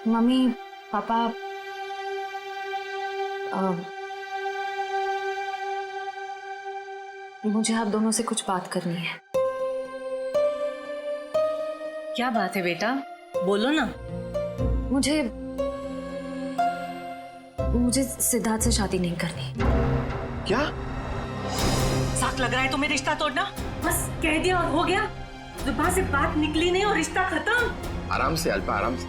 Mummy papa मुझे आप दोनों से कुछ बात करनी है। क्या बात है बेटा, बोलो ना। मुझे सिद्धार्थ से शादी नहीं करनी। क्या? साथ लग रहा है तुम्हें रिश्ता तोड़ना? बस कह दिया और हो गया, जुबान से बात निकली नहीं और रिश्ता खत्म। आराम से अल्पा, आराम से,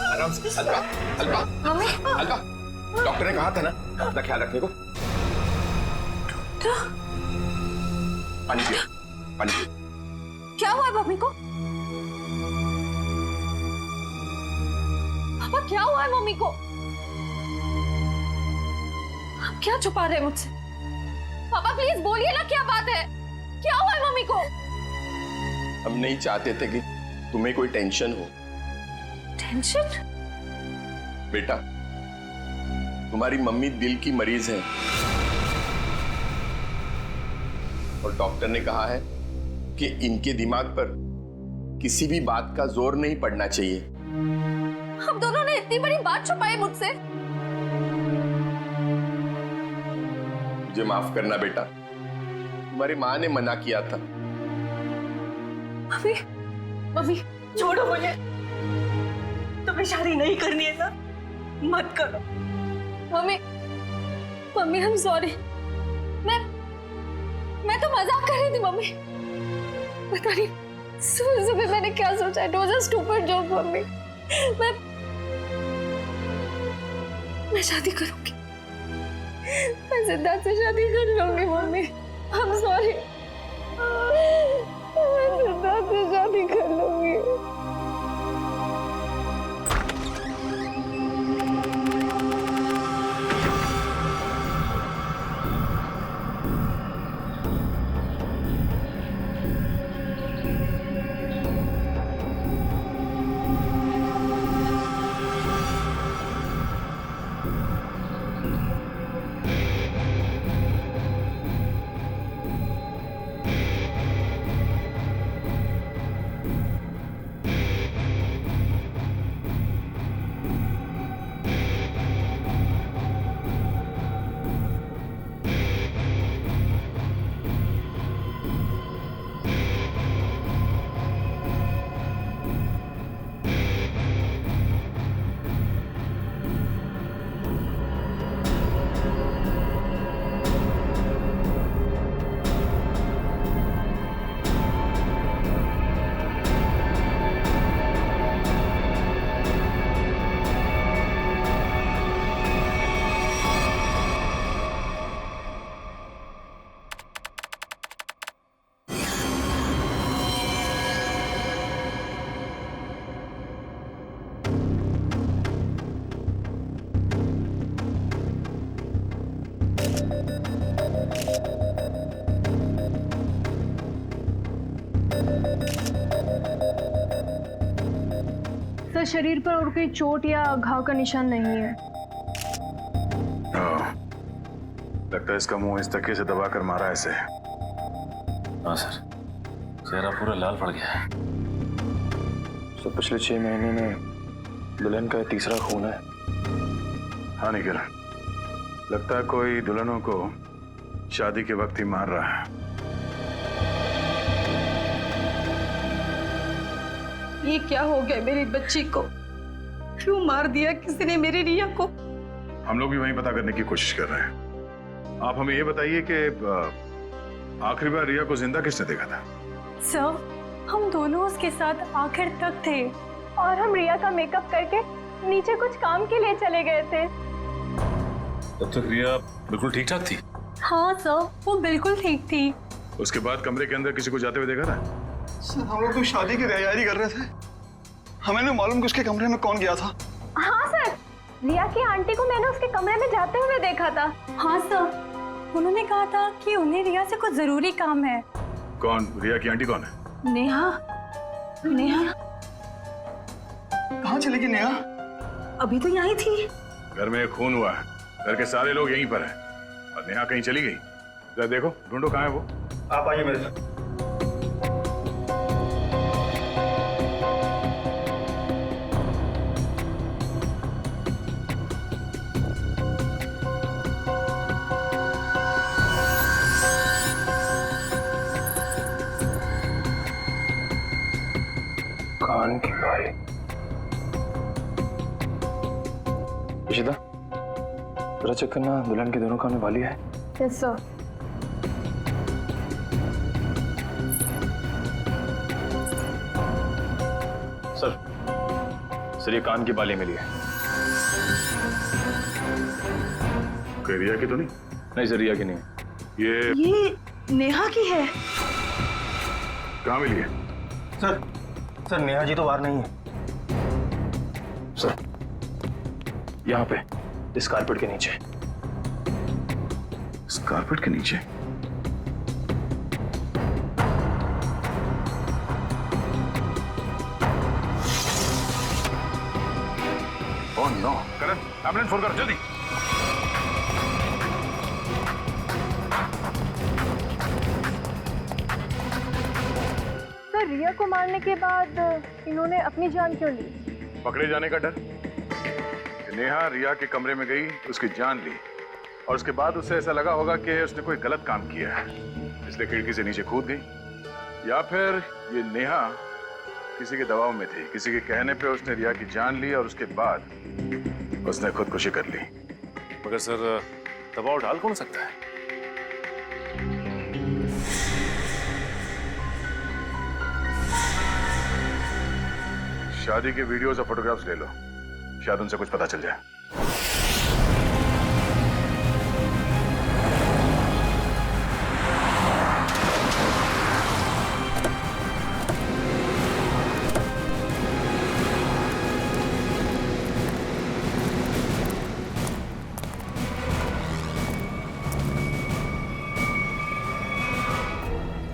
आराम से। अल्पा, अल्पा, मम्मी, अल्पा, डॉक्टर ने कहा था ना अपना ख्याल रखने को। पानी पियो, पानी पियो। क्या हुआ है मम्मी को? पापा क्या हुआ है मम्मी को? आप क्या छुपा रहे हैं मुझसे? पापा प्लीज बोलिए ना, क्या बात है? क्या हुआ है मम्मी को? हम नहीं चाहते थे कि तुम्हें कोई टेंशन हो। टेंशन? बेटा, तुम्हारी मम्मी दिल की मरीज है और डॉक्टर ने कहा है कि इनके दिमाग पर किसी भी बात का जोर नहीं पड़ना चाहिए। हम दोनों ने इतनी बड़ी बात छुपाई मुझसे। मुझे माफ करना बेटा, तुम्हारी माँ ने मना किया था। मम्मी, मम्मी छोड़ो मुझे, तुम्हें शादी नहीं करनी है ना, मत करो। Mummy, mummy I am sorry. मैं तो मजाक कर रही थी मम्मी। पता नहीं सुबह सुबह मैंने क्या सोचा। It was a stupid joke mummy. मैं शादी करूंगी, मैं सिद्धार्थ से शादी कर लूंगी मम्मी। आई एम सॉरी, मैं सिद्धार्थ से शादी कर लूंगी। सर, शरीर पर और कोई चोट या घाव का निशान नहीं है। लगता है इसका मुंह इस धक्के से दबा कर मारा ऐसे। हाँ सर, चेहरा पूरा लाल पड़ गया है। तो पिछले 6 महीने में दुल्हन का तीसरा खून है। हाँ निखिल, लगता है कोई दुल्हनों को शादी के वक्त ही मार रहा है। ये क्या हो गया मेरी बच्ची को? क्यों मार दिया किसी ने मेरी रिया को? हम लोग भी वही पता करने की कोशिश कर रहे हैं। आप हमें ये बताइए कि आखिरी बार रिया को जिंदा किसने देखा था? सर, हम दोनों उसके साथ आखिर तक थे और हम रिया का मेकअप करके नीचे कुछ काम के लिए चले गए थे। तब तक रिया बिल्कुल ठीक ठाक थी? हाँ सर, वो बिल्कुल ठीक थी। उसके बाद कमरे के अंदर किसी को जाते हुए देखा था? सर, हम लोग तो शादी की तैयारी कर रहे थे, हमें नहीं मालूम कि उसके कमरे में कौन गया था। हाँ सर, रिया की आंटी को मैंने उसके कमरे में जाते हुए देखा था। हाँ सर, उन्होंने कहा था कि उन्हें रिया से कुछ जरूरी काम है। कौन? रिया की आंटी कौन है? नेहा। नेहा कहाँ चली गई नेहा? अभी तो यहीं थी। घर में एक खून हुआ है, घर के सारे लोग यहीं पर हैं और नेहा कहीं चली गई। जरा देखो, ढूंढो कहाँ है वो। आप आइए मेरे साथ। इशिता, जरा चेक करना दुल्हन के दोनों कान में बाली है। Yes sir. सर ये कान की बाली मिली है। कोई रिया की तो नहीं? नहीं सर, रिया की नहीं है। ये नेहा की है। कहाँ मिली है? सर नेहा जी तो बाहर नहीं है। सर यहाँ पे इस कारपेट के नीचे। इस कारपेट के नीचे? ओह नो, करण एम्बुलेंस फोन कर जल्दी। सर रिया को मारने के बाद इन्होंने अपनी जान क्यों ली? पकड़े जाने का डर। नेहा रिया के कमरे में गई, उसकी जान ली और उसके बाद उसे ऐसा लगा होगा कि उसने कोई गलत काम किया है, इसलिए खिड़की से नीचे कूद गई। या फिर ये नेहा किसी के दबाव में थी, किसी के कहने पे उसने रिया की जान ली और उसके बाद उसने खुदकुशी कर ली। मगर सर दबाव डाल कौन सकता है? शादी के वीडियोस और फोटोग्राफ्स ले लो, शायद उनसे कुछ पता चल जाए।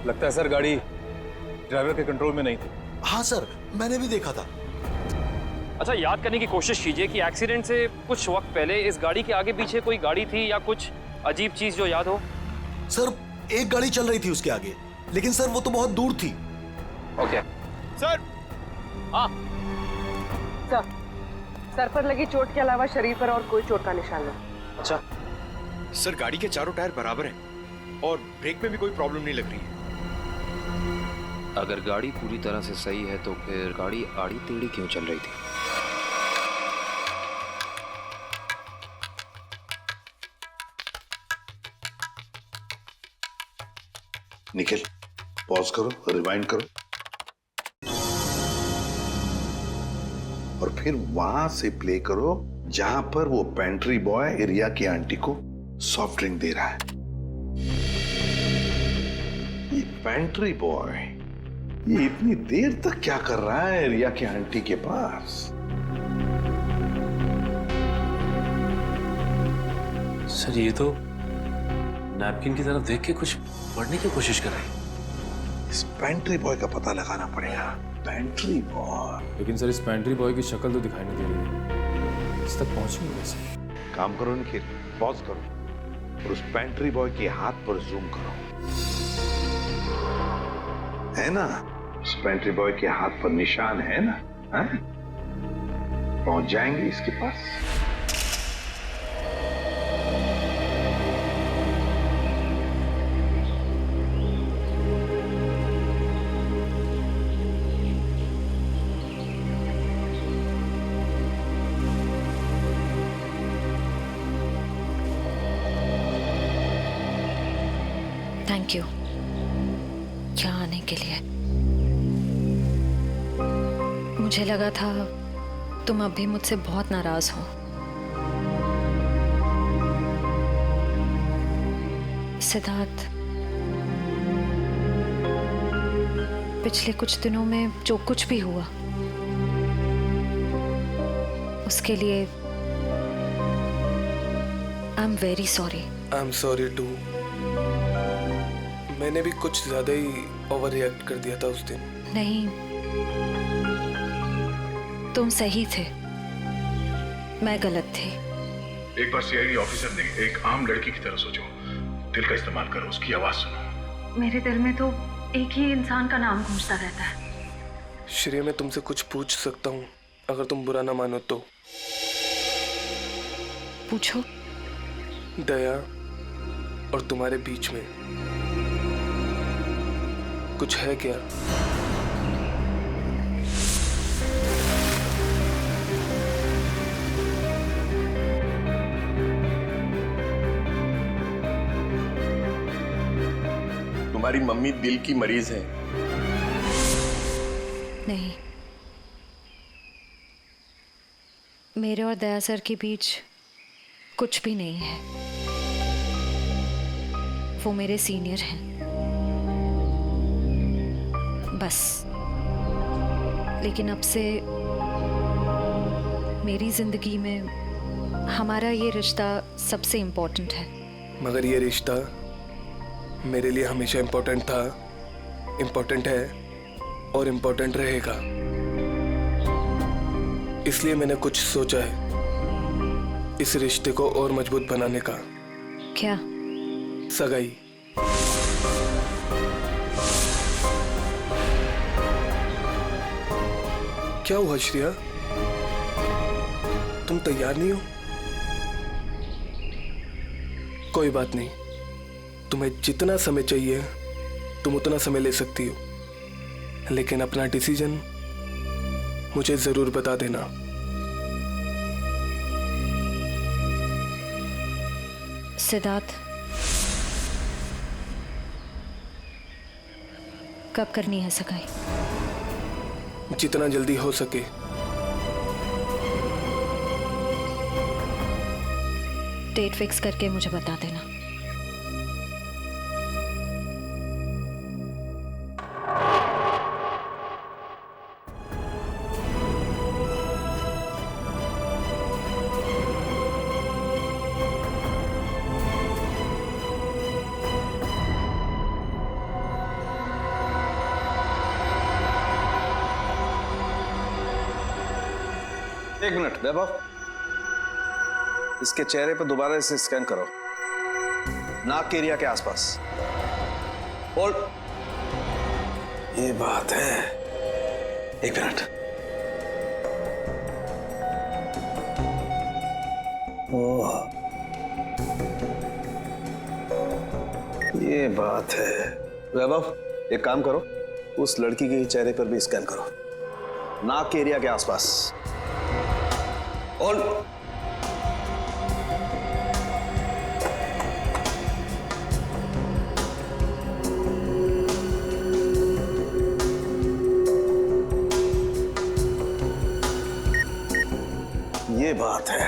लगता है सर गाड़ी ड्राइवर के कंट्रोल में नहीं थी। हाँ सर, मैंने भी देखा था। अच्छा, याद करने की कोशिश कीजिए कि एक्सीडेंट से कुछ वक्त पहले इस गाड़ी के आगे पीछे कोई गाड़ी थी या कुछ अजीब चीज जो याद हो। सर एक गाड़ी चल रही थी उसके आगे, लेकिन सर वो तो बहुत दूर थी। Okay sir. हाँ सर पर लगी चोट के अलावा शरीर पर और कोई चोट का निशान नहीं। अच्छा सर गाड़ी के चारों टायर बराबर हैं और ब्रेक में भी कोई प्रॉब्लम नहीं लग रही है। अगर गाड़ी पूरी तरह से सही है तो फिर गाड़ी आड़ी टेढ़ी क्यों चल रही थी? निखिल पॉज करो, रिवाइंड करो और फिर वहां से प्ले करो जहां पर वो पेंट्री बॉय रिया की आंटी को सॉफ्ट ड्रिंक दे रहा है। ये पेंट्री बॉय ये इतनी देर तक क्या कर रहा है रिया की आंटी के पास? सर ये तो नैपकिन की तरफ देख के कुछ पढ़ने की कोशिश कर रहे हैं। इस पेंट्री बॉय का पता लगाना पड़ेगा। Pantry boy. लेकिन सर इस पेंट्री बॉय की शक्ल तो दिखाई नहीं दे रही है, इस तक पहुंचेंगे कैसे? काम करो निखिल, पॉज करो और उस पेंट्री बॉय के हाथ पर जूम करो। है ना, उस पेंट्री बॉय के हाथ पर निशान है ना? है? पहुंच जाएंगे इसके पास। थैंक यू यहाँ आने के लिए। मुझे लगा था तुम अब भी मुझसे बहुत नाराज हो। सिद्धार्थ, पिछले कुछ दिनों में जो कुछ भी हुआ उसके लिए I am very sorry. I am sorry too. मैंने भी कुछ ज्यादा ही ओवर रिएक्ट कर दिया था उस दिन। नहीं, तुम सही थे, मैं गलत थी। एक बार सीआईडी ऑफिसर ने एक आम लड़की की तरह सोचो, दिल का इस्तेमाल करो, उसकी आवाज सुनो। मेरे दिल में तो एक ही इंसान का नाम गूंजता रहता है। श्रेया, मैं तुमसे कुछ पूछ सकता हूँ अगर तुम बुरा ना मानो तो? पूछो। दया और तुम्हारे बीच में कुछ है क्या? तुम्हारी मम्मी दिल की मरीज है। नहीं, मेरे और दया सर के बीच कुछ भी नहीं है। वो मेरे सीनियर हैं, बस। लेकिन अब से मेरी जिंदगी में हमारा ये रिश्ता सबसे इम्पोर्टेंट है। मगर ये रिश्ता मेरे लिए हमेशा इम्पोर्टेंट था, इम्पोर्टेंट है और इम्पोर्टेंट रहेगा। इसलिए मैंने कुछ सोचा है इस रिश्ते को और मजबूत बनाने का। क्या? सगाई। क्या हुआ श्रेया, तुम तैयार नहीं हो? कोई बात नहीं, तुम्हें जितना समय चाहिए तुम उतना समय ले सकती हो, लेकिन अपना डिसीजन मुझे जरूर बता देना। सिद्धार्थ, कब करनी है सगाई? जितना जल्दी हो सके। डेट फिक्स करके मुझे बता देना। एक मिनट वैभव, इसके चेहरे पर दोबारा से स्कैन करो, नाक के एरिया के आसपास। होल्ड। ये बात है, एक मिनट। ओह, ये बात है। वैभव, एक काम करो, उस लड़की के चेहरे पर भी स्कैन करो, नाक के एरिया के आसपास। होल्ड। ये बात है।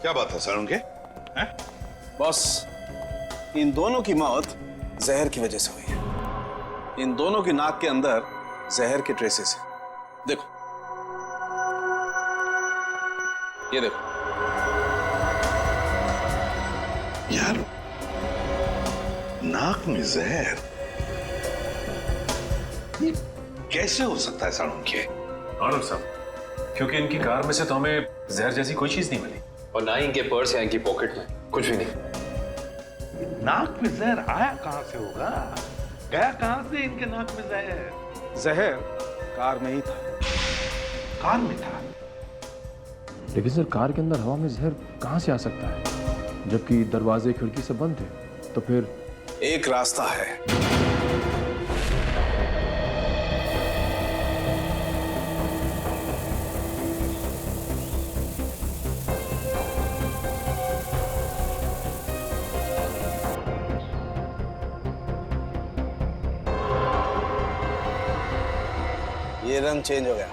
क्या बात है सर उनके? बॉस, इन दोनों की मौत जहर की वजह से हुई है। इन दोनों की नाक के अंदर जहर के ट्रेसेस हैं। देखो, ये देखो। यार, नाक में जहर ये कैसे हो सकता है सारुण के? आनंद साहब, क्योंकि इनकी कार में से तो हमें जहर जैसी कोई चीज नहीं मिली, और ना ही इनके पर्स या इनकी पॉकेट में कुछ भी नहीं। नाक में जहर आया कहां से होगा? गया कहां से इनके नाक में जहर? जहर कार में ही था। कार में था? लेकिन सर, कार के अंदर हवा में जहर कहां से आ सकता है, जबकि दरवाजे खिड़की सब बंद थे? तो फिर एक रास्ता है। ये रंग चेंज हो गया।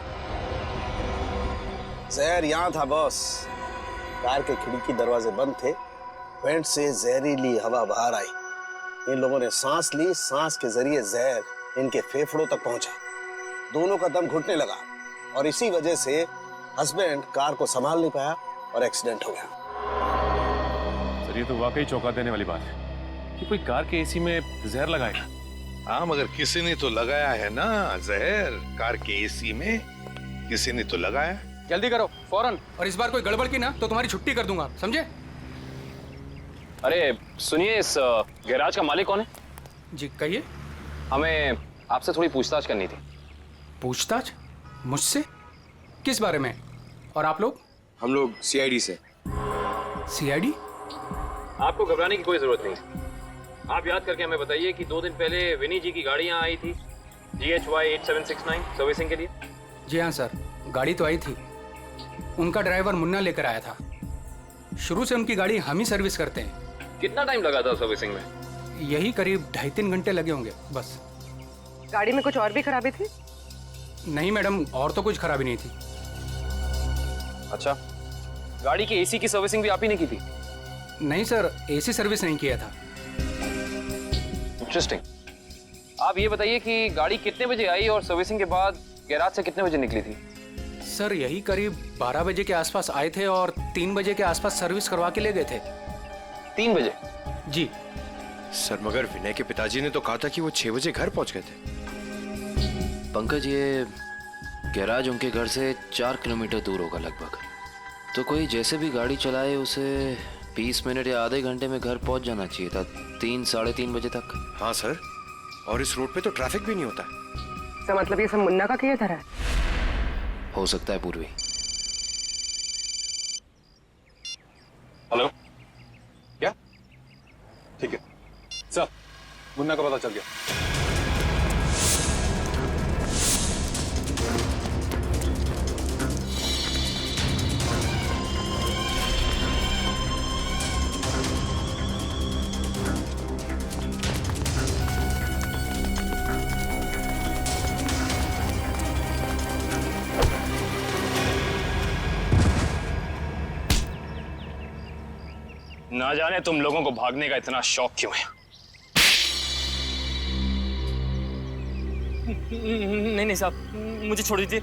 जहर यहां था बॉस। कार के खिड़की दरवाजे बंद थे, वेंट से जहरीली हवा बाहर आई। इन लोगों ने सांस ली, सांस के जरिए जहर इनके फेफड़ों तक पहुंचा। दोनों का दम घुटने लगा और इसी वजह से हस्बैंड कार को संभाल नहीं पाया और एक्सीडेंट हो गया। सर, ये तो वाकई चौंका देने वाली बात है कि कोई कार के एसी में जहर लगाएगा। हाँ, मगर किसी ने तो लगाया है ना जहर। कार के एसी में किसी ने तो लगाया। जल्दी करो, फौरन। और इस बार कोई गड़बड़ की ना तो तुम्हारी छुट्टी कर दूंगा, समझे? अरे सुनिए, इस गैराज का मालिक कौन है? जी कहिए। हमें आपसे थोड़ी पूछताछ करनी थी। पूछताछ? मुझसे? किस बारे में? और आप लोग? हम लोग सीआईडी से। सीआईडी? आपको घबराने की कोई जरूरत नहीं। आप याद करके हमें बताइए कि 2 दिन पहले विनी जी की गाड़ी यहाँ आई थी GHY 8769 सर्विसिंग के लिए। जी हाँ सर, गाड़ी तो आई थी। उनका ड्राइवर मुन्ना लेकर आया था। शुरू से उनकी गाड़ी हम ही सर्विस करते हैं। कितना टाइम लगा था सर्विसिंग में? यही करीब 2.5-3 घंटे लगे होंगे बस। गाड़ी में कुछ और भी खराबी थी? नहीं मैडम, और तो कुछ खराबी नहीं थी। अच्छा, गाड़ी की एसी की सर्विसिंग भी आप ही ने की थी? नहीं सर, एसी सर्विस नहीं किया था। इंटरेस्टिंग। आप ये बताइए कि गाड़ी कितने बजे आई और सर्विसिंग के बाद गैराज से कितने बजे निकली थी? सर यही करीब 12 बजे के आसपास आए थे और 3 बजे के आसपास सर्विस करवा के ले गए थे। 3 बजे? जी सर, मगर विनय के पिताजी ने तो कहा था कि वो 6 बजे घर पहुंच गए थे। पंकज, ये गैराज उनके घर से 4 किलोमीटर दूर होगा लगभग। तो कोई जैसे भी गाड़ी चलाए उसे 20 मिनट या आधे घंटे में घर पहुंच जाना चाहिए था, 3-3:30 बजे तक। हाँ सर, और इस रोड पे तो ट्रैफिक भी नहीं होता। सर मतलब ये सब मुन्ना का किया था? हो सकता है पूर्वी। हेलो, क्या? ठीक है सर, मुन्ना का पता चल गया। ना जाने तुम लोगों को भागने का इतना शौक क्यों है। नहीं साहब, मुझे छोड़ दीजिए,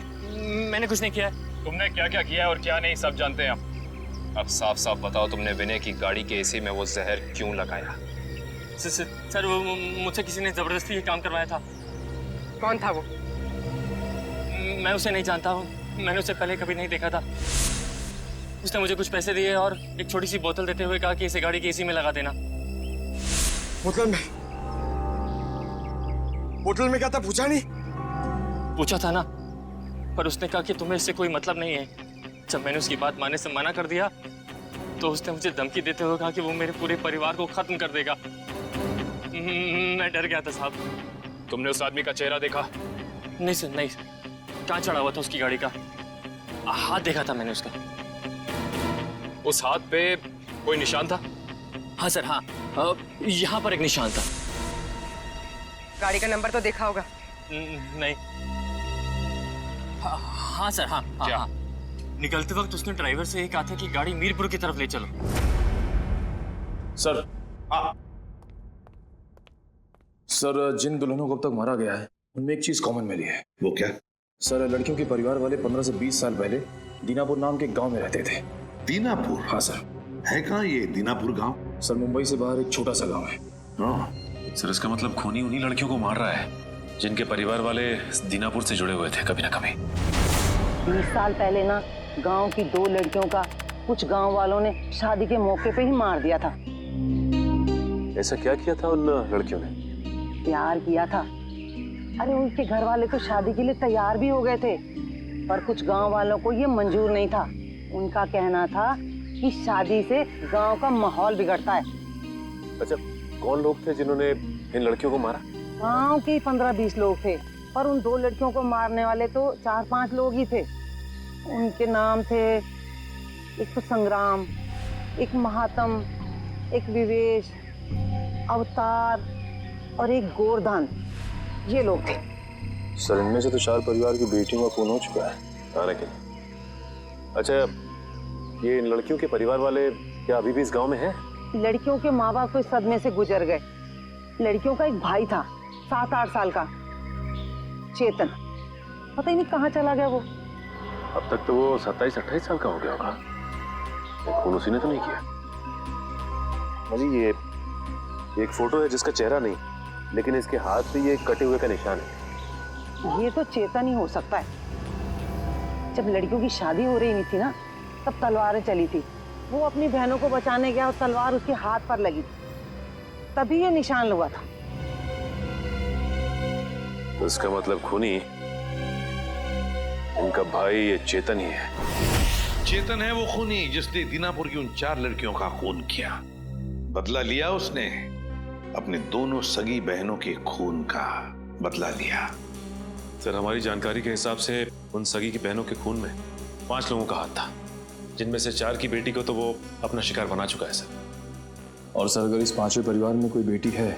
मैंने कुछ नहीं किया है। तुमने क्या क्या किया है और क्या नहीं सब जानते हैं हम। अब साफ साफ बताओ, तुमने विनय की गाड़ी के एसी में वो जहर क्यों लगाया? सर वो मुझसे किसी ने जबरदस्ती ये काम करवाया था। कौन था वो? मैं उसे नहीं जानता हूँ, मैंने उसे पहले कभी नहीं देखा था। उसने मुझे कुछ पैसे दिए और एक छोटी सी बोतल देते हुए कहा कि इसे गाड़ी की एसी में लगा देना। बोतल में क्या था पूछा नहीं? पूछा था ना, पर उसने कहा कि तुम्हें इससे कोई मतलब नहीं है। जब मैंने उसकी बात मानने से मना कर दिया तो उसने मुझे धमकी देते हुए कहा कि वो मेरे पूरे परिवार को खत्म कर देगा। मैं डर गया था साहब। तुमने उस आदमी का चेहरा देखा? नहीं सर, नहीं। कहाँ चढ़ा हुआ था उसकी गाड़ी का? हाथ देखा था मैंने उसका। उस हाथ पे कोई निशान था? हाँ सर, हाँ, यहाँ पर एक निशान था। गाड़ी का नंबर तो देखा होगा? नहीं। हाँ सर, हाँ। क्या? हाँ। निकलते वक्त उसने ड्राइवर से ये कहा था कि गाड़ी मीरपुर की तरफ ले चलो। सर, सर जिन दुल्हनों को अब तक मारा गया है उनमें एक चीज कॉमन मिली है। वो क्या? सर, लड़कियों के परिवार वाले 15 से 20 साल पहले दीनापुर नाम के गांव में रहते थे। दीनापुर? हाँ सर। है कहाँ ये दीनापुर गांव? सर, मुंबई से बाहर एक छोटा सा गांव है। सर, इसका मतलब खूनी उन्हीं लड़कियों को मार रहा है जिनके परिवार वाले दीनापुर से जुड़े हुए थे कभी ना कभी। 20 साल पहले ना गांव की 2 लड़कियों का कुछ गांव वालों ने शादी के मौके पे ही मार दिया था। ऐसा क्या किया था उन लड़कियों ने? प्यार किया था। अरे उनके घर वाले तो शादी के लिए तैयार भी हो गए थे, पर कुछ गांव वालों को ये मंजूर नहीं था। उनका कहना था कि शादी से गांव का माहौल बिगड़ता है। अच्छा, कौन लोग थे जिन्होंने इन लड़कियों को मारा? गांव के 15-20 लोग थे, पर उन 2 लड़कियों को मारने वाले तो 4-5 लोग ही थे। उनके नाम थे, एक तो संग्राम, एक महात्म, एक विवेश, अवतार और एक गोरधन। ये लोग थे। सर, इनमें से तो 4 परिवार की बेटियों का खून हो चुका है आने के लिए। अच्छा, ये इन लड़कियों के परिवार वाले क्या अभी भी इस गांव में हैं? लड़कियों के माँ बाप तो इस सदमे से गुजर गए। लड़कियों का एक भाई था 7-8 साल का, चेतन। पता ही नहीं कहाँ चला गया वो। अब तक तो वो 27-28 साल का हो गया होगा। खून उसी ने तो नहीं किया। अजी, ये एक फोटो है जिसका चेहरा नहीं, लेकिन इसके हाथ पे ये कटे हुए का निशान है। ये तो चेतन ही हो सकता है। जब लड़कियों की शादी हो रही नहीं थी ना, तब तलवारें चली थी। वो अपनी बहनों को बचाने गया और तलवार उसके हाथ पर लगी, तभी ये निशान हुआ था। तो इसका मतलब खूनी इनका भाई ये चेतन ही है। चेतन है वो खूनी जिसने दीनापुर की उन 4 लड़कियों का खून किया। बदला लिया उसने, अपने दोनों सगी बहनों के खून का बदला लिया। सर, हमारी जानकारी के हिसाब से उन सगी की बहनों के खून में 5 लोगों का हाथ था, जिनमें से 4 की बेटी को तो वो अपना शिकार बना चुका है सर। और सर अगर इस पांचवें परिवार में कोई बेटी है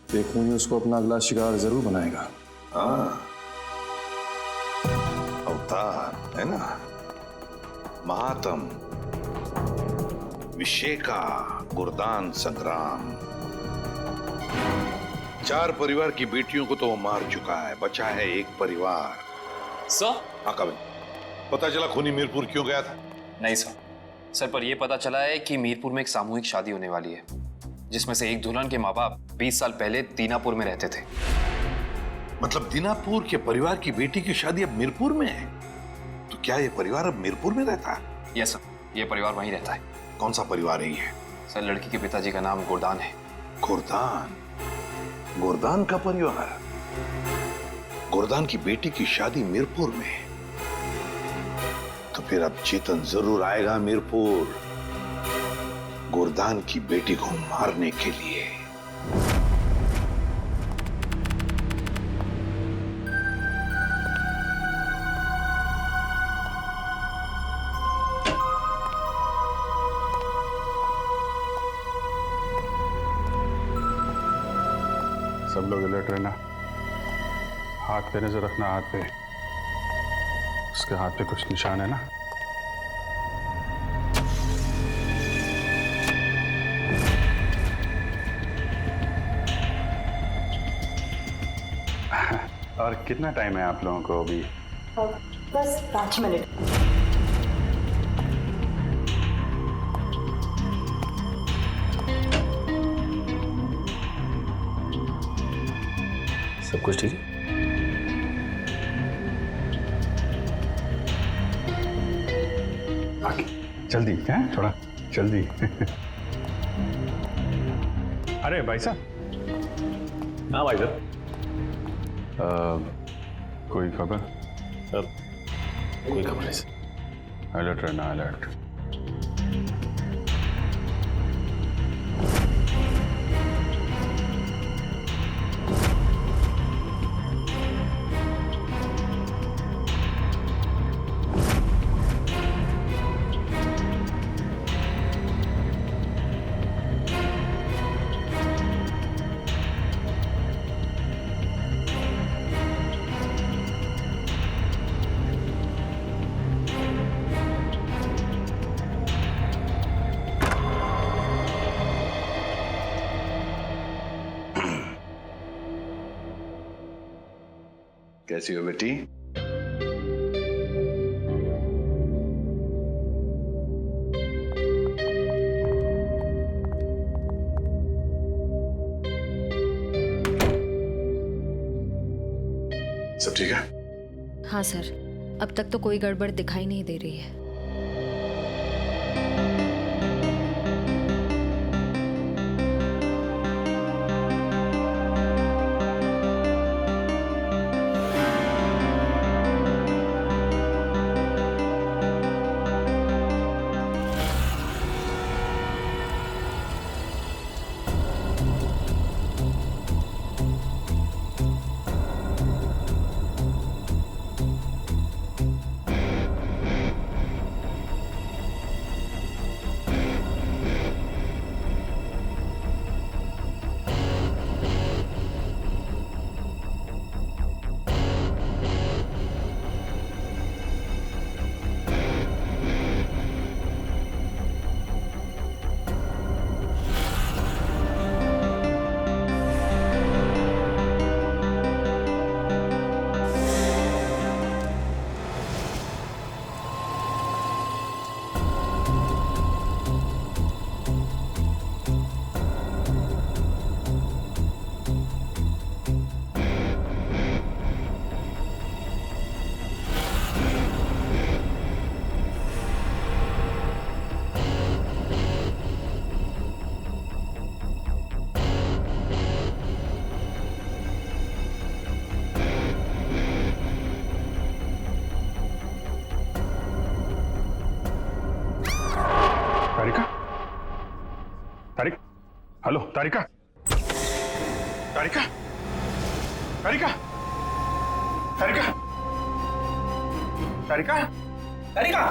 तो एक खूनी उसको अपना अगला शिकार जरूर बनाएगा। हाँ, अवतार है ना, महातम, विशेका, गुरदान, संग्राम, 4 परिवार की बेटियों को तो वो मार चुका है, बचा है एक परिवार। सर? हाँ कविन, पता चला खूनी मीरपुर क्यों गया था? नहीं सर, पर यह पता चला है कि मीरपुर में एक सामूहिक शादी होने वाली है, जिसमें से एक दुल्हन के माँ बाप 20 साल पहले दीनापुर में रहते थे। मतलब दीनापुर के परिवार की बेटी की शादी अब मीरपुर में है? तो क्या ये परिवार अब मीरपुर में रहता है? यस सर, ये परिवार वहीं रहता है। कौन सा परिवार है ये? सर, लड़की के पिताजी का नाम गुरदान है। गुरदान? गुरदान का परिवार? गुरदान की बेटी की शादी मीरपुर में? तो फिर अब चेतन जरूर आएगा मीरपुर गुरदान की बेटी को मारने के लिए। सब लोग अलर्ट रहना, हाथ पे नजर रखना, हाथ पे, उसके हाथ पे कुछ निशान है ना? और कितना टाइम है आप लोगों को अभी? बस 5 मिनट। सब कुछ ठीक है? जल्दी क्या, थोड़ा जल्दी। अरे भाई साहब। हाँ भाई साहब। कोई खबर? कोई खबर नहीं सर। अलर्ट रहना, अलर्ट। कैसी हो बेटी? सब ठीक है? हाँ सर, अब तक तो कोई गड़बड़ दिखाई नहीं दे रही है। हेलो तारिका, तारिका, तारिका, तारिका, तारिका, तारिका,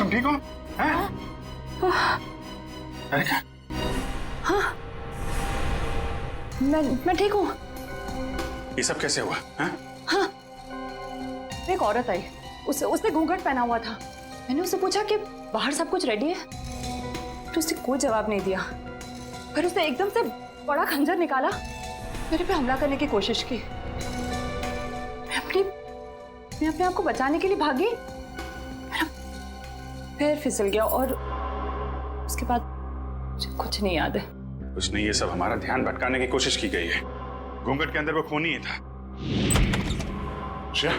तुम ठीक हो? हैं? अरे क्या? हाँ, मैं ठीक हूँ। ये सब कैसे हुआ? हैं? हाँ, एक औरत आई, उसने घूंघट पहना हुआ था। मैंने उससे पूछा कि बाहर सब कुछ रेडी है, तो उसने कोई जवाब नहीं दिया। फिर उसने एकदम से बड़ा खंजर निकाला, मेरे पे हमला करने की कोशिश की। मैं अपने आप को बचाने के लिए भागी, पैर फिसल गया और उसके बाद मुझे कुछ नहीं याद है। कुछ नहीं, ये सब हमारा ध्यान भटकाने की कोशिश की गई है। घूंघट के अंदर वो खून ही था। श्रेया,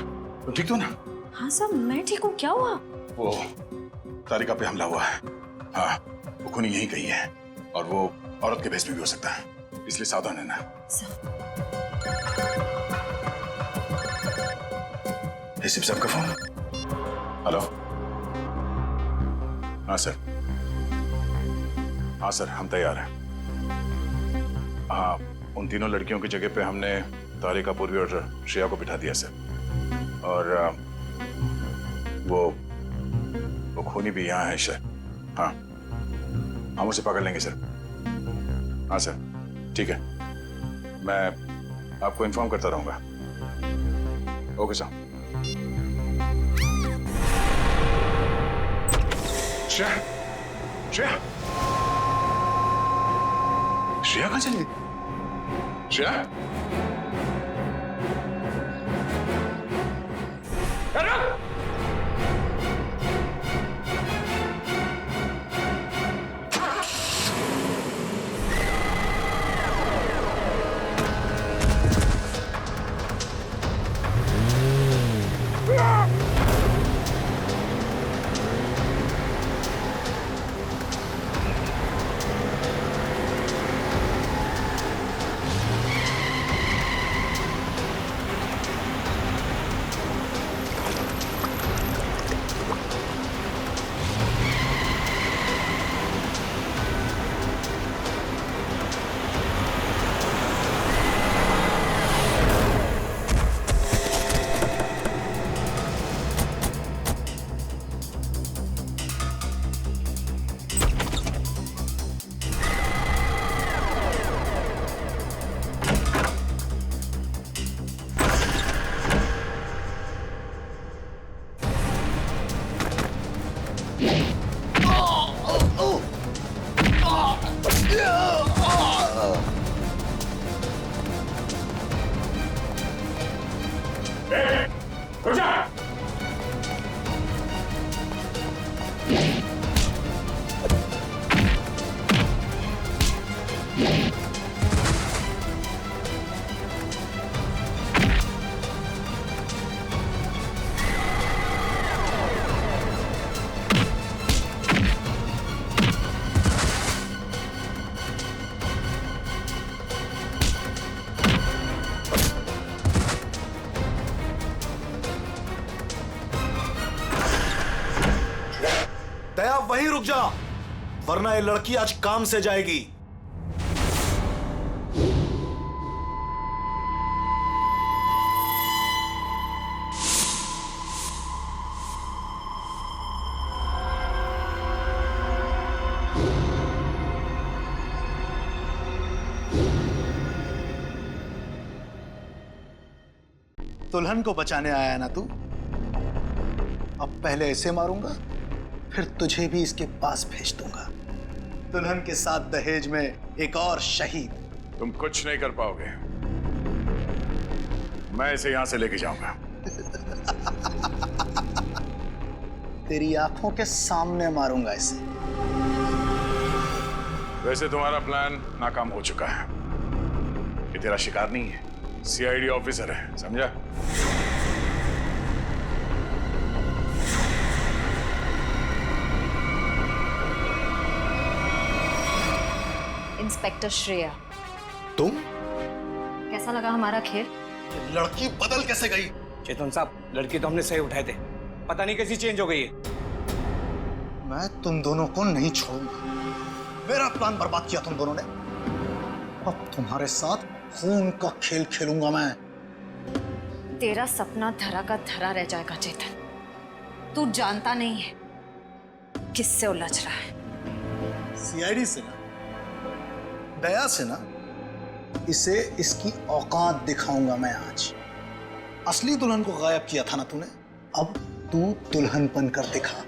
तुम ठीक हो ना? हाँ सर, मैं ठीक हूँ। क्या हुआ? वो तारिका पे हमला हुआ है। हाँ, वो खूनी यहीं कहीं है और वो औरत के भेष में भी हो सकता है, इसलिए सावधान रहना। एसीपी साहब का फोन। हेलो। हाँ सर। हाँ सर, हम तैयार हैं। हाँ, उन तीनों लड़कियों की जगह पे हमने तारिका, पूर्वी और श्रेया को बिठा दिया सर। और वो खूनी भी यहाँ है शायद। हाँ, हम उसे पकड़ लेंगे सर। हाँ सर, ठीक है, मैं आपको इन्फॉर्म करता रहूंगा। Okay sir. श्रेया, श्रेया, श्रेया कहाँ चली गई? श्रेया? दया, वहीं रुक जा, वरना ये लड़की आज काम से जाएगी। दुल्हन को बचाने आया है ना तू? अब पहले ऐसे मारूंगा, फिर तुझे भी इसके पास भेज दूंगा। दुल्हन के साथ दहेज में एक और शहीद। तुम कुछ नहीं कर पाओगे, मैं इसे यहां से लेके जाऊंगा। तेरी आंखों के सामने मारूंगा इसे। वैसे तुम्हारा प्लान नाकाम हो चुका है। ये तेरा शिकार नहीं है, सीआईडी ऑफिसर है, समझा? इंस्पेक्टर श्रेया, तुम? कैसा लगा हमारा खेल? लड़की बदल कैसे गई? चेतन साहब, लड़की तो हमने सही उठाए थे, पता नहीं कैसी चेंज हो गई है। मैं तुम दोनों को नहीं छोड़ूंगा। मेरा प्लान बर्बाद किया तुम दोनों ने, अब तुम्हारे साथ खून का खेल खेलूंगा मैं। तेरा सपना धरा का धरा रह जाएगा चेतन। तू जानता नहीं है किससे उलझ रहा है? सीआईडी से ना, दया से ना, इसे इसकी औकात दिखाऊंगा मैं आज। असली दुल्हन को गायब किया था ना तूने, अब तू दुल्हन बनकर दिखा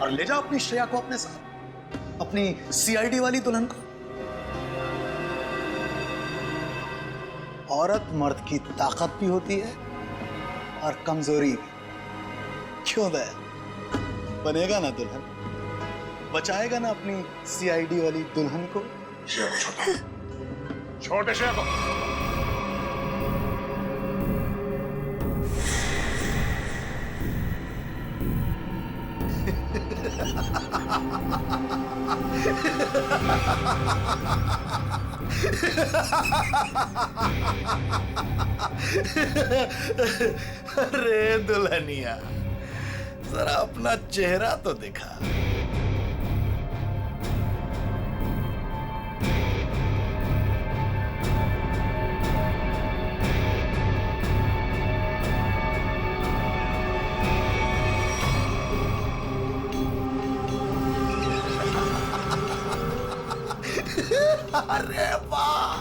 और ले जा अपनी श्रेया को अपने साथ, अपनी सीआईडी वाली दुल्हन को। औरत मर्द की ताकत भी होती है और कमजोरी भी। क्यों दया? बनेगा ना दुल्हन, बचाएगा ना अपनी सीआईडी वाली दुल्हन को। छोटे श्रेया को। अरे दुल्हनिया, जरा अपना चेहरा तो दिखा। अरे वाह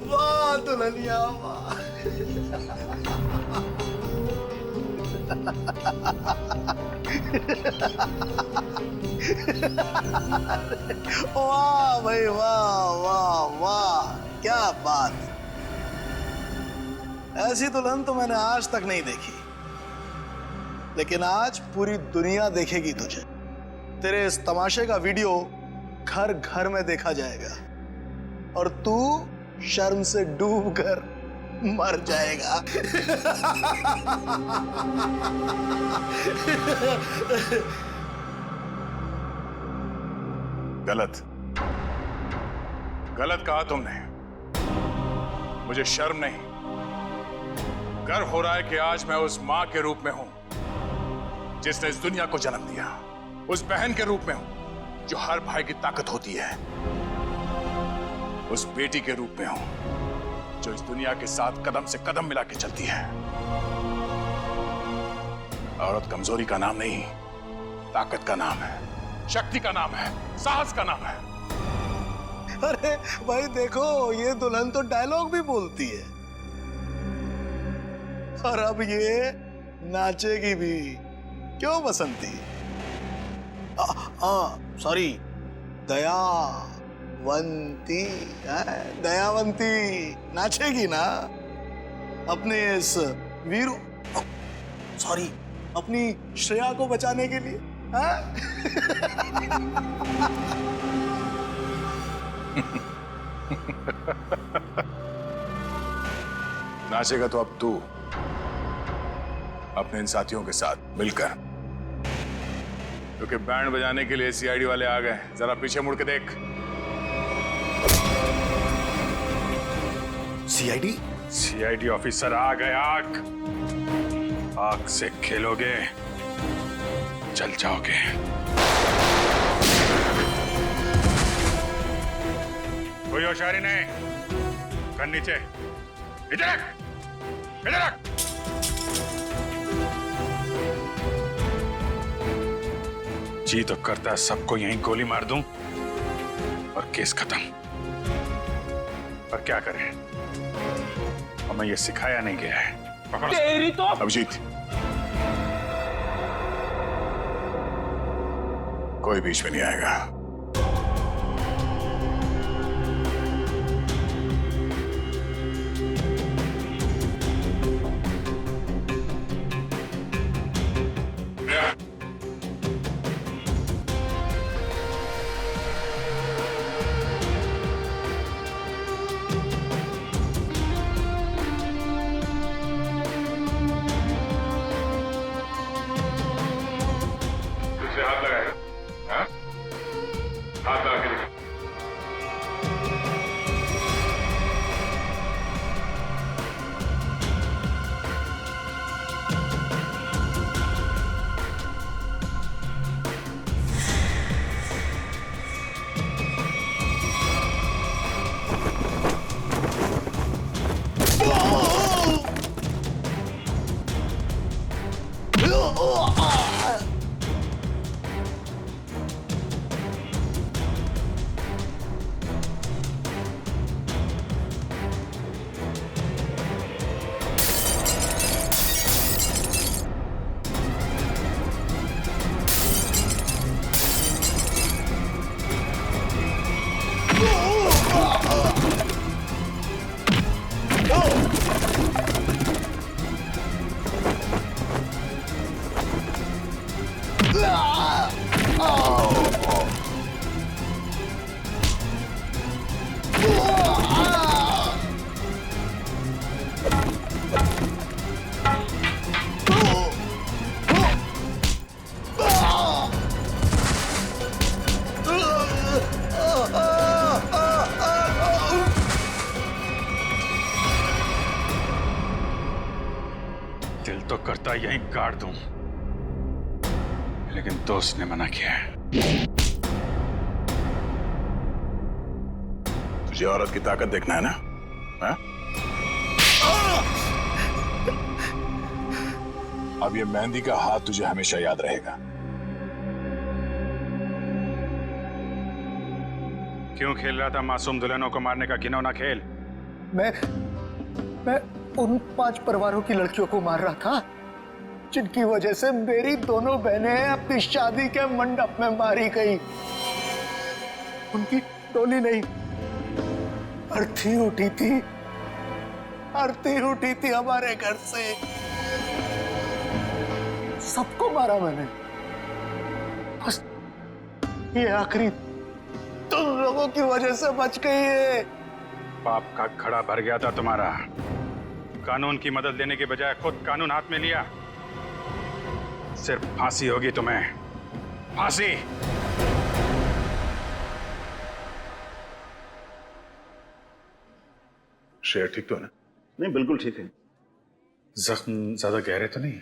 वाह दुल्हनिया वाह। वाह भाई वाह वाह वाह, क्या बात। ऐसी दुल्हन तो मैंने आज तक नहीं देखी, लेकिन आज पूरी दुनिया देखेगी तुझे। तेरे इस तमाशे का वीडियो घर घर में देखा जाएगा और तू शर्म से डूब कर मर जाएगा। गलत गलत कहा तुमने। मुझे शर्म नहीं, गर्व हो रहा है कि आज मैं उस मां के रूप में हूं जिसने इस दुनिया को जन्म दिया, उस बहन के रूप में हूं जो हर भाई की ताकत होती है, उस बेटी के रूप में हूं जो इस दुनिया के साथ कदम से कदम मिला के चलती है। औरत कमजोरी का नाम नहीं, ताकत का नाम है, शक्ति का नाम है, साहस का नाम है। अरे भाई देखो, ये दुल्हन तो डायलॉग भी बोलती है और अब ये नाचेगी भी। क्यों बसंती? सॉरी, दयावंती। दयावंती नाचेगी ना अपने इस वीर, सॉरी, अपनी श्रेया को बचाने के लिए। नाचेगा तो अब तू अपने इन साथियों के साथ मिलकर, क्योंकि बैंड बजाने के लिए सीआईडी वाले आ गए। जरा पीछे मुड़ के देख। सीआईडी? सीआईडी ऑफिसर आ गए। आग से खेलोगे, जल जाओगे। कोई होशियारी नहीं। कर नीचे, इधर रख, इधर रख। जी तो करता है सबको यहीं गोली मार दूं और केस खत्म, पर क्या करें, हमें ये सिखाया नहीं गया है। पकड़ो तेरी तो। अभिजीत, कोई बीच में नहीं आएगा। हाथ लगाएगा, हाँ? हाथ लगा के देखो। यहीं काट दूं, लेकिन दोस्त ने मना किया है। तुझे औरत की ताकत देखना है ना? हा? अब ये मेहंदी का हाथ तुझे हमेशा याद रहेगा। क्यों खेल रहा था मासूम दुल्हनों को मारने का घिनौना खेल? मैं उन 5 परिवारों की लड़कियों को मार रहा था जिनकी वजह से मेरी दोनों बहनें अपनी शादी के मंडप में मारी गई। उनकी टोली नहीं, अर्थी उठी थी, आरती उठी थी हमारे घर से। सबको मारा मैंने, बस ये आखिरी तुम लोगों की वजह से बच गई है। पाप का खड़ा भर गया था तुम्हारा। कानून की मदद लेने के बजाय खुद कानून हाथ में लिया। सिर्फ फांसी होगी तुम्हें, फांसी। शेर ठीक तो है ना? नहीं, बिल्कुल ठीक है। जख्म ज्यादा गहरे तो नहीं?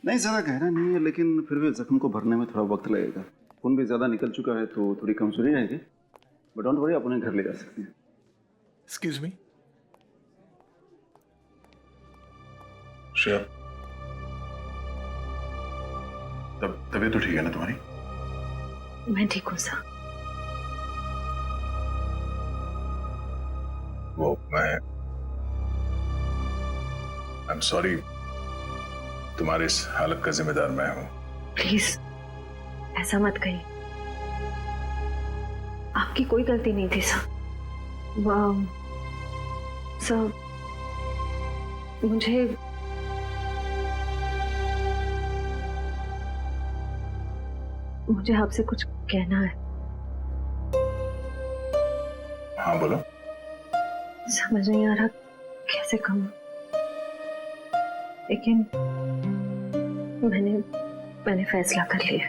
नहीं, ज्यादा गहरा नहीं है, लेकिन फिर भी जख्म को भरने में थोड़ा वक्त लगेगा। खून भी ज्यादा निकल चुका है तो थोड़ी कमजोरी रहेगी, बट डोंट वरी, आप उन्हें घर ले जा सकते हैं। Excuse me. शेर, तबीयत तो ठीक है ना तुम्हारी? मैं ठीक हूँ सर। वो आई एम सॉरी, तुम्हारी इस हालत का जिम्मेदार मैं हूं। प्लीज ऐसा मत कहिए, आपकी कोई गलती नहीं थी सर। सर मुझे आपसे कुछ कहना है। हाँ बोलो। समझ नहीं आ रहा कैसे कहूं, लेकिन मैंने फैसला कर लिया।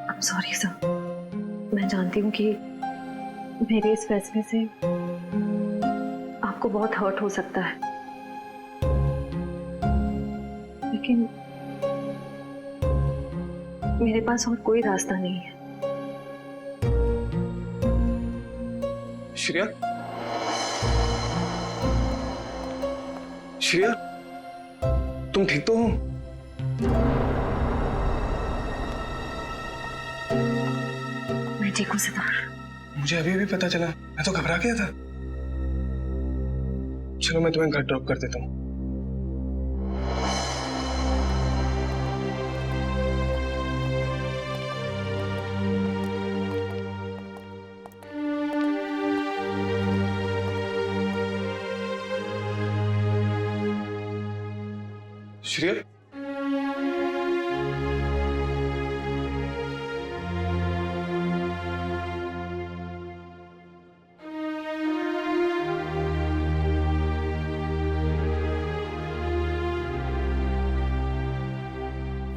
I'm sorry सर, मैं जानती हूँ कि मेरे इस फैसले से आपको बहुत हर्ट हो सकता है, लेकिन मेरे पास और कोई रास्ता नहीं है। श्रेया, श्रेया, तुम ठीक तो हो? मैं ठीक हूँ सितार। मुझे अभी पता चला, मैं तो घबरा गया था। चलो मैं तुम्हें घर ड्रॉप कर देता हूँ। श्रेया,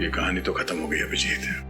ये कहानी तो खत्म हो गई अभिजीत।